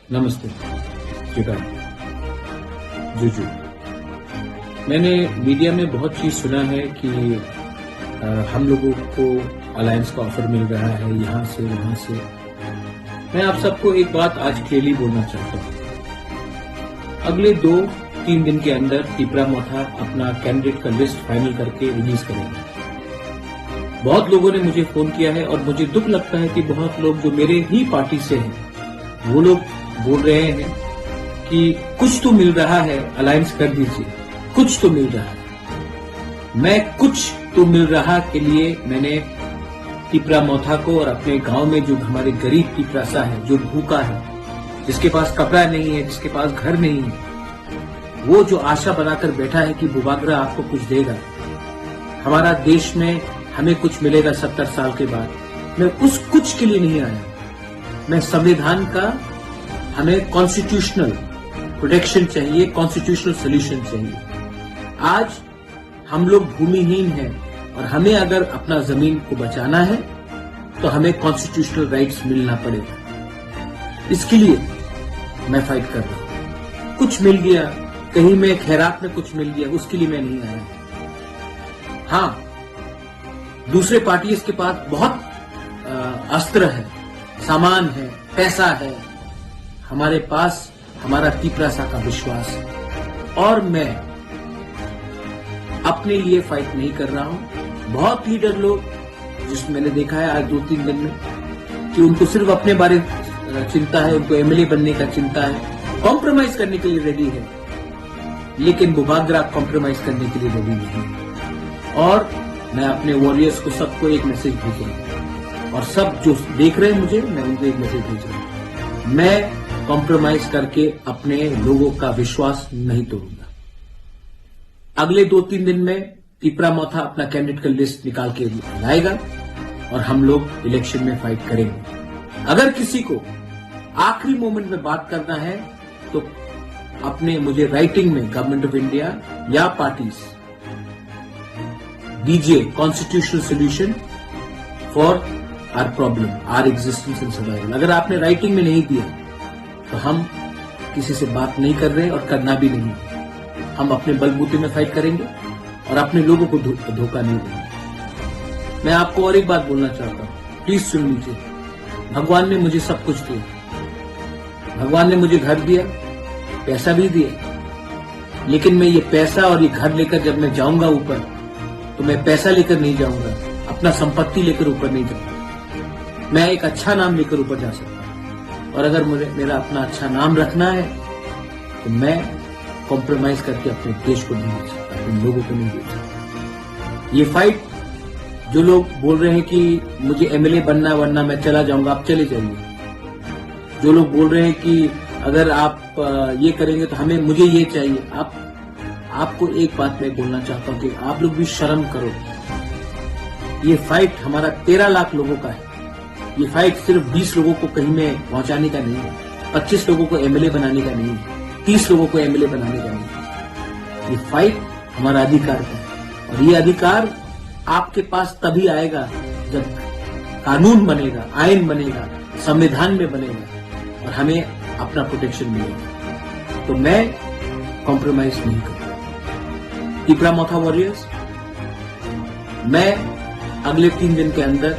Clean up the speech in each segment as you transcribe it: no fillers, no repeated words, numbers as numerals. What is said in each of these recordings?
नमस्ते जुजू। मैंने मीडिया में बहुत चीज सुना है कि हम लोगों को अलायंस का ऑफर मिल रहा है यहां से वहां से। मैं आप सबको एक बात आज क्लियरली बोलना चाहता हूं। अगले 2-3 दिन के अंदर तीपरा मोथा अपना कैंडिडेट का लिस्ट फाइनल करके रिलीज करेंगे। बहुत लोगों ने मुझे फोन किया है और मुझे दुख लगता है कि बहुत लोग जो मेरे ही पार्टी से हैं वो लोग बोल रहे हैं कि कुछ तो मिल रहा है, अलायंस कर दीजिए, कुछ तो मिल रहा है। मैं कुछ तो मिल रहा के लिए मैंने तीपरा मोथा को और अपने गांव में जो हमारे गरीब तीपरासा है, जो भूखा है, जिसके पास कपड़ा नहीं है, जिसके पास घर नहीं है, वो जो आशा बनाकर बैठा है कि बुबागरा आपको कुछ देगा, हमारा देश में हमें कुछ मिलेगा 70 साल के बाद, मैं उस कुछ के लिए नहीं आया। मैं संविधान का, हमें कॉन्स्टिट्यूशनल प्रोटेक्शन चाहिए, कॉन्स्टिट्यूशनल सोल्यूशन चाहिए। आज हम लोग भूमिहीन हैं और हमें अगर अपना जमीन को बचाना है तो हमें कॉन्स्टिट्यूशनल राइट्स मिलना पड़ेगा। इसके लिए मैं फाइट कर रहा हूं। कुछ मिल गया, कहीं में खैरात में कुछ मिल गया, उसके लिए मैं नहीं आया। हाँ, दूसरे पार्टी के पास बहुत अस्त्र है, सामान है, पैसा है। हमारे पास हमारा तीपरासा का विश्वास है और मैं अपने लिए फाइट नहीं कर रहा हूं। बहुत लीडर लोग जिसमें मैंने देखा है आज 2-3 दिन में कि उनको सिर्फ अपने बारे चिंता है, उनको एमएलए बनने का चिंता है, कॉम्प्रोमाइज करने के लिए रेडी है, लेकिन बुबागरा कॉम्प्रोमाइज करने के लिए रेडी नहीं है। और मैं अपने वॉरियर्स को सबको एक मैसेज भेजूंगा और सब जो देख रहे हैं मुझे, मैं उनको एक मैसेज भेजूंगा। मैं कॉम्प्रोमाइज करके अपने लोगों का विश्वास नहीं तोड़ूंगा। अगले 2-3 दिन में तीपरा मोथा अपना कैंडिडेट का लिस्ट निकाल के लाएगा और हम लोग इलेक्शन में फाइट करेंगे। अगर किसी को आखिरी मोमेंट में बात करना है तो अपने मुझे राइटिंग में गवर्नमेंट ऑफ इंडिया या पार्टीज दीजिए constitutional solution for our problem, our existence and survival. अगर आपने राइटिंग में नहीं दिया तो हम किसी से बात नहीं कर रहे और करना भी नहीं। हम अपने बलबूते में फाइट करेंगे और अपने लोगों को धोखा नहीं देंगे। मैं आपको और एक बात बोलना चाहता हूं, प्लीज सुन लीजिए। भगवान ने मुझे सब कुछ दिया, भगवान ने मुझे घर दिया, पैसा भी दिया, लेकिन मैं ये पैसा और ये घर लेकर जब मैं जाऊंगा ऊपर तो मैं पैसा लेकर नहीं जाऊंगा, अपना संपत्ति लेकर ऊपर नहीं जाऊंगा। मैं एक अच्छा नाम लेकर ऊपर जा सकता हूं और अगर मुझे मेरा अपना अच्छा नाम रखना है तो मैं कॉम्प्रोमाइज करके अपने देश को नहीं दे सकता, अपने लोगों को नहीं दे सकता। ये फाइट जो लोग बोल रहे हैं कि मुझे एमएलए बनना वरना मैं चला जाऊंगा, आप चले जाइए। जो लोग बोल रहे हैं कि अगर आप ये करेंगे तो मुझे ये चाहिए, आपको एक बात मैं बोलना चाहता हूं कि आप लोग भी शर्म करो। ये फाइट हमारा 13 लाख लोगों का है। ये फाइट सिर्फ 20 लोगों को कहीं में पहुंचाने का नहीं है, 25 लोगों को एमएलए बनाने का नहीं है, 30 लोगों को एमएलए बनाने का नहीं है। ये फाइट हमारा अधिकार का है और ये अधिकार आपके पास तभी आएगा जब कानून बनेगा, आईन बनेगा, संविधान में बनेगा और हमें अपना प्रोटेक्शन मिलेगा। तो मैं कॉम्प्रोमाइज नहीं करूंगा। तीपरा मोथा वॉरियर्स, मैं अगले 3 दिन के अंदर,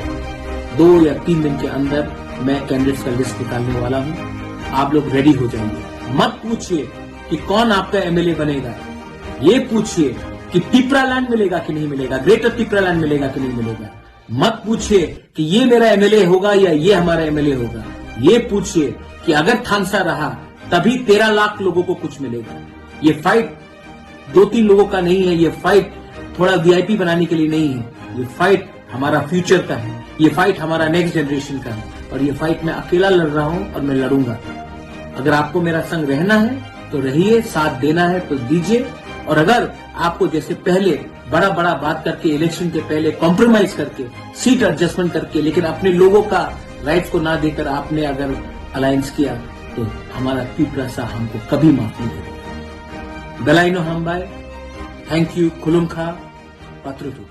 2 या 3 दिन के अंदर मैं कैंडिडेट्स का लिस्ट निकालने वाला हूं। आप लोग रेडी हो जाइए। मत पूछिए कि कौन आपका एमएलए बनेगा, ये पूछिए कि तीपरा लैंड मिलेगा कि नहीं मिलेगा, ग्रेटर तीपरा लैंड मिलेगा कि नहीं मिलेगा। मत पूछिए कि ये मेरा एमएलए होगा या ये हमारा एमएलए होगा। ये पूछिए कि अगर थानसा रहा तभी 13 लाख लोगों को कुछ मिलेगा। ये फाइट 2-3 लोगों का नहीं है, ये फाइट थोड़ा वीआईपी बनाने के लिए नहीं है। ये फाइट हमारा फ्यूचर का है, ये फाइट हमारा नेक्स्ट जनरेशन का है और ये फाइट मैं अकेला लड़ रहा हूं और मैं लड़ूंगा। अगर आपको मेरा संग रहना है तो रहिए, साथ देना है तो दीजिए। और अगर आपको जैसे पहले बड़ा बड़ा बात करके इलेक्शन के पहले कॉम्प्रोमाइज करके, सीट एडजस्टमेंट करके, लेकिन अपने लोगों का राइट्स को ना देकर आपने अगर अलायंस किया तो हमारा तीपरासा हमको कभी माफ नहीं करेगा। दलाइनो हमबाय, थैंक यू, खुलुमखा, पात्रुतु।